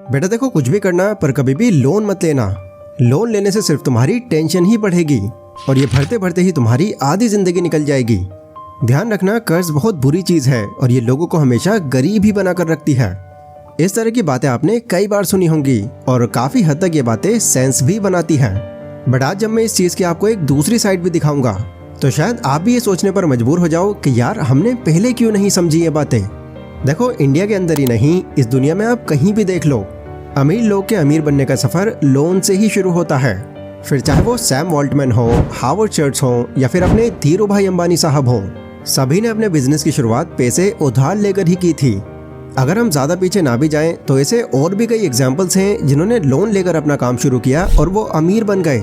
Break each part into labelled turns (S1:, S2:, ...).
S1: बेटा देखो, कुछ भी करना पर कभी भी लोन मत लेना। लोन लेने से सिर्फ तुम्हारी टेंशन ही बढ़ेगी और ये भरते भरते ही तुम्हारी आधी जिंदगी निकल जाएगी। ध्यान रखना, कर्ज बहुत बुरी चीज है और ये लोगों को हमेशा गरीब ही बनाकर रखती है। इस तरह की बातें आपने कई बार सुनी होंगी और काफी हद तक ये बातें सेंस भी बनाती हैं। बट आज जब मैं इस चीज की आपको एक दूसरी साइड भी दिखाऊंगा तो शायद आप भी ये सोचने पर मजबूर हो जाओ कि यार हमने पहले क्यों नहीं समझी ये बातें। देखो, इंडिया के अंदर ही नहीं, इस दुनिया में आप कहीं भी देख लो, अमीर लोग के अमीर बनने का सफर लोन से ही शुरू होता है। फिर चाहे वो सैम वॉल्टमैन हो, हावर्ड चर्च हो या फिर अपने धीरू भाई अंबानी साहब हो, सभी ने अपने बिजनेस की शुरुआत पैसे उधार लेकर ही की थी। अगर हम ज्यादा पीछे ना भी जाएं तो ऐसे और भी कई एग्जाम्पल्स हैं जिन्होंने लोन लेकर अपना काम शुरू किया और वो अमीर बन गए।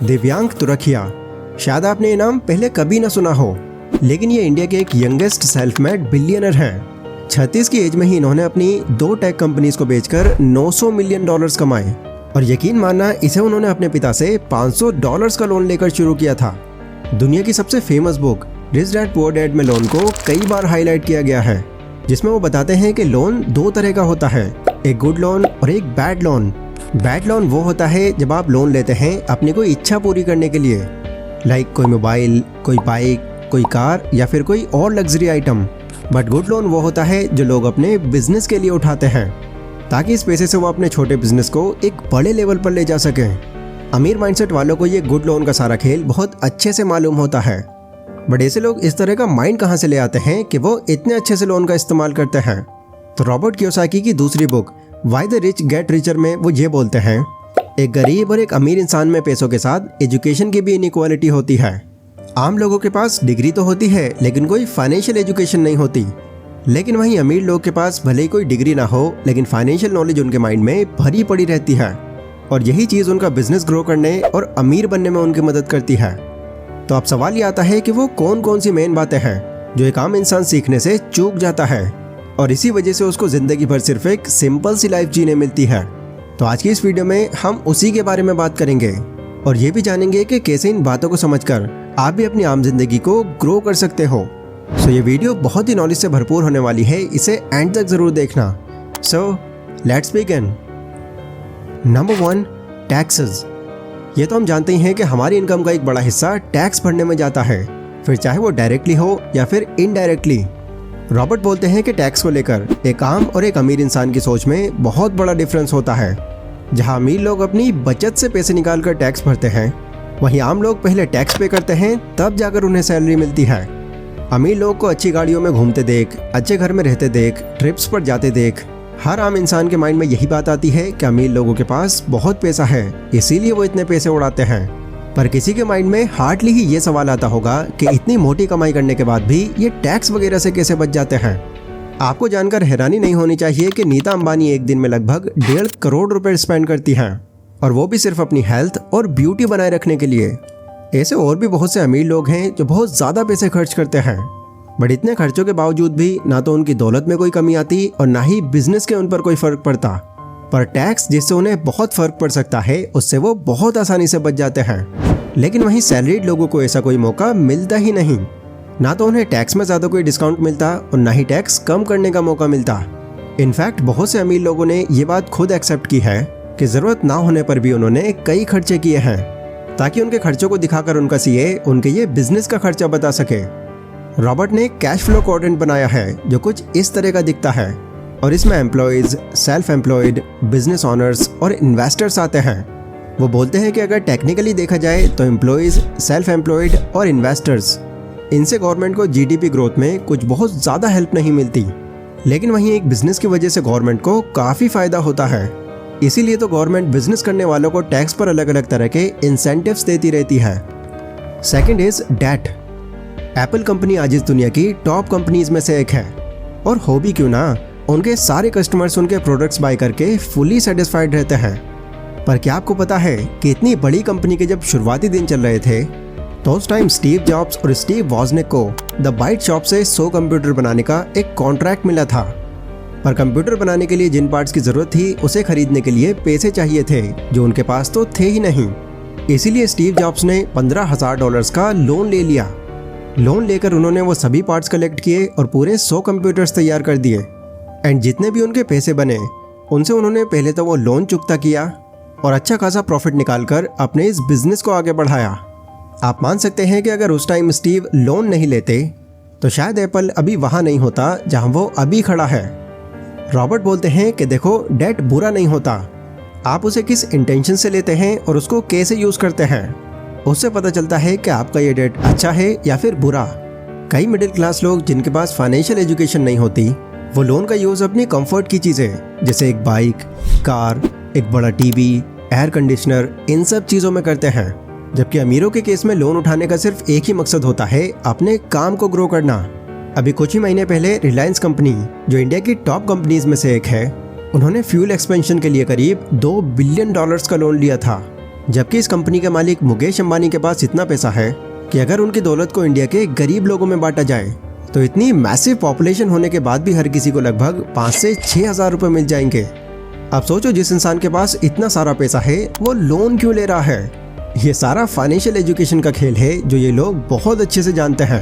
S1: दिव्यांग तुरखिया, शायद आपने ये नाम पहले कभी ना सुना हो, लेकिन ये इंडिया के एक यंगेस्ट सेल्फ मेड बिलियनर हैं। 36 की एज में ही इन्होंने अपनी 2 टेक कंपनीज को बेचकर $900 मिलियन कमाए और यकीन मानना, इसे उन्होंने अपने पिता से $500 का लोन लेकर शुरू किया था। दुनिया की सबसे famous book rich dad poor dad में लोन को कई बार हाईलाइट किया गया है, जिसमें वो बताते हैं कि लोन 2 तरह का होता है, एक गुड लोन और एक बैड लोन। बैड लोन वो होता है जब आप लोन लेते हैं अपनी कोई इच्छा पूरी करने के लिए, लाइक कोई मोबाइल, कोई बाइक, कोई कार या फिर कोई और luxury item. But good loan वो होता है जो लोग अपने बिजनेस के लिए उठाते हैं ताकि इस पैसे से वो अपने छोटे बिजनेस को एक बड़े लेवल पर ले जा सकें। अमीर माइंडसेट वालों को ये गुड लोन का सारा खेल बहुत अच्छे से मालूम होता है। बट ऐसे लोग इस तरह का माइंड कहाँ से ले आते हैं कि वो इतने अच्छे से लोन का इस्तेमाल करते हैं? तो रॉबर्ट कियोसाकी की दूसरी book why the rich get richer में वो ये बोलते हैं, एक गरीब और एक अमीर इंसान में पैसों के साथ एजुकेशन की भी इनइक्वालिटी होती है। आम लोगों के पास डिग्री तो होती है लेकिन कोई फाइनेंशियल एजुकेशन नहीं होती, लेकिन वहीं अमीर लोग के पास भले ही कोई डिग्री ना हो लेकिन फाइनेंशियल नॉलेज उनके माइंड में भरी पड़ी रहती है और यही चीज़ उनका बिजनेस ग्रो करने और अमीर बनने में उनकी मदद करती है। तो अब सवाल ये आता है कि वो कौन कौन सी मेन बातें हैं जो एक आम इंसान सीखने से चूक जाता है और इसी वजह से उसको जिंदगी भर सिर्फ एक सिंपल सी लाइफ जीने मिलती है। तो आज की इस वीडियो में हम उसी के बारे में बात करेंगे और ये भी जानेंगे कि कैसे इन बातों को समझकर आप भी अपनी आम जिंदगी को ग्रो कर सकते हो। सो ये वीडियो बहुत ही नॉलेज से भरपूर होने वाली है, इसे एंड तक जरूर देखना। So let's begin. Number 1, taxes. ये तो हम जानते ही हैं कि हमारी इनकम का एक बड़ा हिस्सा टैक्स भरने में जाता है, फिर चाहे वो डायरेक्टली हो या फिर इनडायरेक्टली। रॉबर्ट बोलते हैं कि टैक्स को लेकर एक आम और एक अमीर इंसान की सोच में बहुत बड़ा डिफरेंस होता है। जहां अमीर लोग अपनी बचत से पैसे निकालकर टैक्स भरते हैं, वहीं आम लोग पहले टैक्स पे करते हैं तब जाकर उन्हें सैलरी मिलती है। अमीर लोग को अच्छी गाड़ियों में घूमते देख, अच्छे घर में रहते देख, ट्रिप्स पर जाते देख, हर आम इंसान के माइंड में यही बात आती है कि अमीर लोगों के पास बहुत पैसा है, इसीलिए वो इतने पैसे उड़ाते हैं। पर किसी के माइंड में हार्डली ही ये सवाल आता होगा कि इतनी मोटी कमाई करने के बाद भी ये टैक्स वगैरह से कैसे बच जाते हैं। आपको जानकर हैरानी नहीं होनी चाहिए कि नीता अंबानी एक दिन में लगभग 1.5 करोड़ रुपए स्पेंड करती हैं और वो भी सिर्फ अपनी हेल्थ और ब्यूटी बनाए रखने के लिए। ऐसे और भी बहुत से अमीर लोग हैं जो बहुत ज़्यादा पैसे खर्च करते हैं, बट इतने खर्चों के बावजूद भी ना तो उनकी दौलत में कोई कमी आती और ना ही बिजनेस के उन पर कोई फर्क पड़ता। पर टैक्स जिससे उन्हें बहुत फर्क पड़ सकता है उससे वो बहुत आसानी से बच जाते हैं। लेकिन वहीं सैलरीड लोगों को ऐसा कोई मौका मिलता ही नहीं, ना तो उन्हें टैक्स में ज़्यादा कोई डिस्काउंट मिलता और ना ही टैक्स कम करने का मौका मिलता। इनफैक्ट बहुत से अमीर लोगों ने ये बात खुद एक्सेप्ट की है कि ज़रूरत ना होने पर भी उन्होंने कई खर्चे किए हैं ताकि उनके खर्चों को दिखाकर उनका सीए उनके ये बिजनेस का खर्चा बता सके। रॉबर्ट ने कैश फ्लो क्वाड्रेंट बनाया है जो कुछ इस तरह का दिखता है और इसमें employees, self employed, business honours और इन्वेस्टर्स आते हैं। वो बोलते हैं कि अगर टेक्निकली देखा जाए तो एम्प्लॉयज़, सेल्फ एम्प्लॉयड और इन्वेस्टर्स, इनसे गवर्नमेंट को जीडीपी ग्रोथ में कुछ बहुत ज़्यादा हेल्प नहीं मिलती, लेकिन वहीं एक बिजनेस की वजह से गवर्नमेंट को काफ़ी फ़ायदा होता है। इसीलिए तो गवर्नमेंट बिजनेस करने वालों को टैक्स पर अलग अलग तरह के इंसेंटिव्स देती रहती है। Second is debt. Apple company आज इस दुनिया की टॉप कंपनीज में से एक है और हो भी क्यों ना, उनके सारे कस्टमर्स उनके प्रोडक्ट्स बाय करके फुली सेटिस्फाइड रहते हैं। पर क्या आपको पता है कि इतनी बड़ी कंपनी के जब शुरुआती दिन चल रहे थे तो उस टाइम स्टीव जॉब्स और स्टीव वॉजनिक को द बाइट शॉप से 100 कंप्यूटर बनाने का एक कॉन्ट्रैक्ट मिला था। पर कंप्यूटर बनाने के लिए जिन पार्ट्स की ज़रूरत थी उसे खरीदने के लिए पैसे चाहिए थे जो उनके पास तो थे ही नहीं। इसीलिए स्टीव जॉब्स ने $15,000 का लोन ले लिया। लोन लेकर उन्होंने वो सभी पार्ट्स कलेक्ट किए और पूरे 100 कंप्यूटर्स तैयार कर दिए। एंड जितने भी उनके पैसे बने उनसे उन्होंने पहले तो वो लोन चुकता किया और अच्छा खासा प्रॉफिट निकालकर अपने इस बिजनेस को आगे बढ़ाया। आप मान सकते हैं कि अगर उस टाइम स्टीव लोन नहीं लेते तो शायद एप्पल अभी वहाँ नहीं होता जहाँ वो अभी खड़ा है। रॉबर्ट बोलते हैं कि देखो, डेट बुरा नहीं होता, आप उसे किस इंटेंशन से लेते हैं और उसको कैसे यूज़ करते हैं, उससे पता चलता है कि आपका ये डेट अच्छा है या फिर बुरा। कई मिडिल क्लास लोग जिनके पास फाइनेंशियल एजुकेशन नहीं होती, वो लोन का यूज़ अपनी कंफर्ट की चीज़ें जैसे एक बाइक, कार, एक बड़ा टीवी, एयर कंडीशनर, इन सब चीज़ों में करते हैं। जबकि अमीरों के केस में लोन उठाने का सिर्फ एक ही मकसद होता है, अपने काम को ग्रो करना। अभी कुछ ही महीने पहले रिलायंस कंपनी, जो इंडिया की टॉप कंपनीज में से एक है, उन्होंने फ्यूल एक्सपेंशन के लिए करीब $2 बिलियन का लोन लिया था। जबकि इस कंपनी के मालिक मुकेश अंबानी के पास इतना पैसा है कि अगर उनकी दौलत को इंडिया के गरीब लोगों में बांटा जाए तो इतनी मैसिव पॉपुलेशन होने के बाद भी हर किसी को लगभग 5 से 6 हज़ार रुपये मिल जाएंगे। अब सोचो, जिस इंसान के पास इतना सारा पैसा है वो लोन क्यों ले रहा है? ये सारा फाइनेंशियल एजुकेशन का खेल है जो ये लोग बहुत अच्छे से जानते हैं।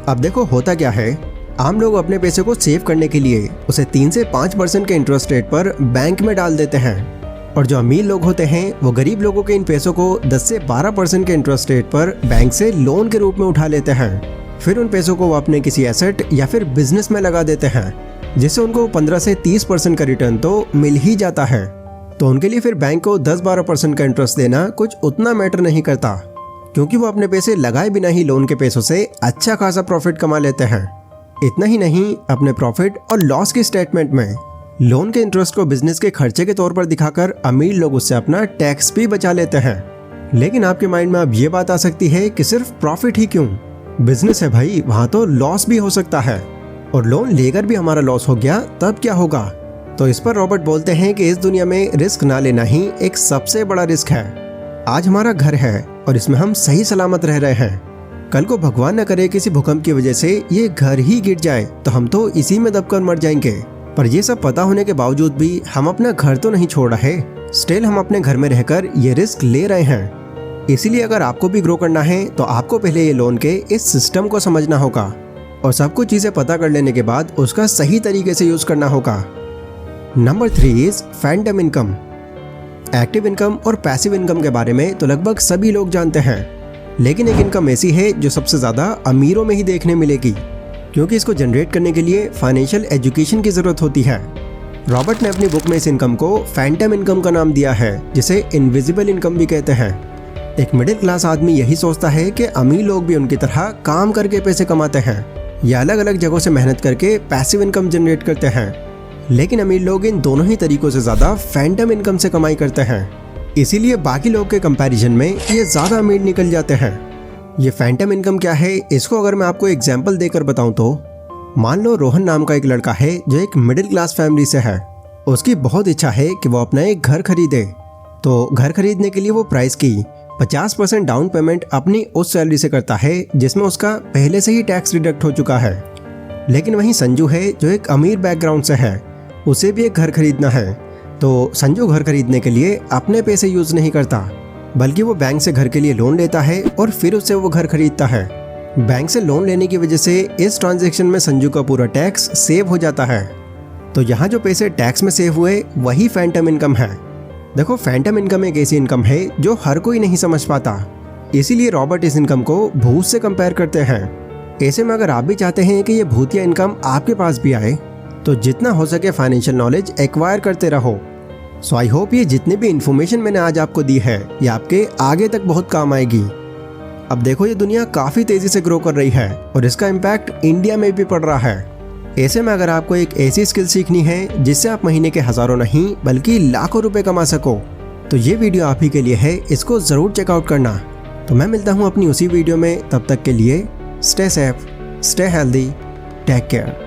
S1: अब देखो होता क्या है, आम लोग अपने पैसे को सेव करने के लिए उसे 3 से 5% के इंटरेस्ट रेट पर बैंक में डाल देते हैं, और जो अमीर लोग होते हैं वो गरीब लोगों के इन पैसों को 10 से 12% के इंटरेस्ट रेट पर बैंक से लोन के रूप में उठा लेते हैं। फिर उन पैसों को वो अपने किसी एसेट या फिर बिजनेस में लगा देते हैं, जिससे उनको 15 से 30% का रिटर्न तो मिल ही जाता है। तो उनके लिए फिर बैंक को 10-12% का इंटरेस्ट देना कुछ उतना मैटर नहीं करता, क्योंकि वो अपने पैसे लगाए बिना ही लोन के पैसों से अच्छा खासा प्रॉफिट कमा लेते हैं। इतना ही नहीं, अपने प्रॉफिट और लॉस के स्टेटमेंट में लोन के इंटरेस्ट को बिजनेस के खर्चे के तौर पर दिखाकर अमीर लोग उससे अपना टैक्स भी बचा लेते हैं। लेकिन आपके माइंड में अब ये बात आ सकती है कि सिर्फ प्रॉफिट ही क्यों, बिजनेस है भाई, वहाँ तो लॉस भी हो सकता है, और लोन लेकर भी हमारा लॉस हो गया तब क्या होगा? तो इस पर रॉबर्ट बोलते हैं कि इस दुनिया में रिस्क ना लेना ही एक सबसे बड़ा रिस्क है। आज हमारा घर है और इसमें हम सही सलामत रह रहे हैं, कल को भगवान न करे किसी भूकंप की वजह से ये घर ही गिर जाए तो हम तो इसी में दबकर मर जाएंगे। पर ये सब पता होने के बावजूद भी हम अपना घर तो नहीं छोड़ रहे, स्टिल हम अपने घर में रहकर ये रिस्क ले रहे हैं। इसीलिए अगर आपको भी ग्रो करना है तो आपको पहले ये लोन के इस सिस्टम को समझना होगा और सब कुछ चीज़ें पता कर लेने के बाद उसका सही तरीके से यूज़ करना होगा। Number 3 is Phantom income. Active income और पैसिव इनकम के बारे में तो लगभग सभी लोग जानते हैं, लेकिन एक इनकम ऐसी है जो सबसे ज़्यादा अमीरों में ही देखने मिलेगी, क्योंकि इसको जनरेट करने के लिए फाइनेंशियल एजुकेशन की ज़रूरत होती है। रॉबर्ट ने अपनी बुक में इस इनकम को फैंटम इनकम का नाम दिया है, जिसे इनविजिबल इनकम भी कहते हैं। एक मिडिल क्लास आदमी यही सोचता है कि अमीर लोग भी उनकी तरह काम करके पैसे कमाते हैं या अलग अलग जगहों से मेहनत करके पैसिव इनकम जनरेट करते हैं, लेकिन अमीर लोग इन दोनों ही तरीकों से ज़्यादा फैंटम इनकम से कमाई करते हैं। इसीलिए बाकी लोग के कंपैरिजन में ये ज़्यादा अमीर निकल जाते हैं। ये फैंटम इनकम क्या है, इसको अगर मैं आपको एग्जाम्पल देकर बताऊं तो मान लो रोहन नाम का एक लड़का है जो एक मिडिल क्लास फैमिली से है। उसकी बहुत इच्छा है कि वो अपना एक घर खरीदे, तो घर खरीदने के लिए वो प्राइस की 50% डाउन पेमेंट अपनी उस सैलरी से करता है जिसमें उसका पहले से ही टैक्स डिडक्ट हो चुका है। लेकिन वहीं संजू है जो एक अमीर बैकग्राउंड से है, उसे भी एक घर खरीदना है, तो संजू घर खरीदने के लिए अपने पैसे यूज़ नहीं करता, बल्कि वो बैंक से घर के लिए लोन लेता है और फिर उससे वो घर खरीदता है। बैंक से लोन लेने की वजह से इस ट्रांजैक्शन में संजू का पूरा टैक्स सेव हो जाता है। तो यहाँ जो पैसे टैक्स में सेव हुए वही फैंटम इनकम है। देखो, फैंटम इनकम एक ऐसी इनकम है जो हर कोई नहीं समझ पाता, इसीलिए रॉबर्ट इस इनकम को भूत से कंपेयर करते हैं। ऐसे में अगर आप भी चाहते हैं कि ये भूतिया इनकम आपके पास भी आए तो जितना हो सके फाइनेंशियल नॉलेज एक्वायर करते रहो। सो आई होप ये जितनी भी इन्फॉर्मेशन मैंने आज आपको दी है ये आपके आगे तक बहुत काम आएगी। अब देखो, ये दुनिया काफ़ी तेज़ी से ग्रो कर रही है और इसका इम्पैक्ट इंडिया में भी पड़ रहा है। ऐसे में अगर आपको एक ऐसी स्किल सीखनी है जिससे आप महीने के हज़ारों नहीं बल्कि लाखों रुपए कमा सको, तो ये वीडियो आप ही के लिए है, इसको ज़रूर चेकआउट करना। तो मैं मिलता हूँ अपनी उसी वीडियो में, तब तक के लिए stay safe, stay healthy, take care.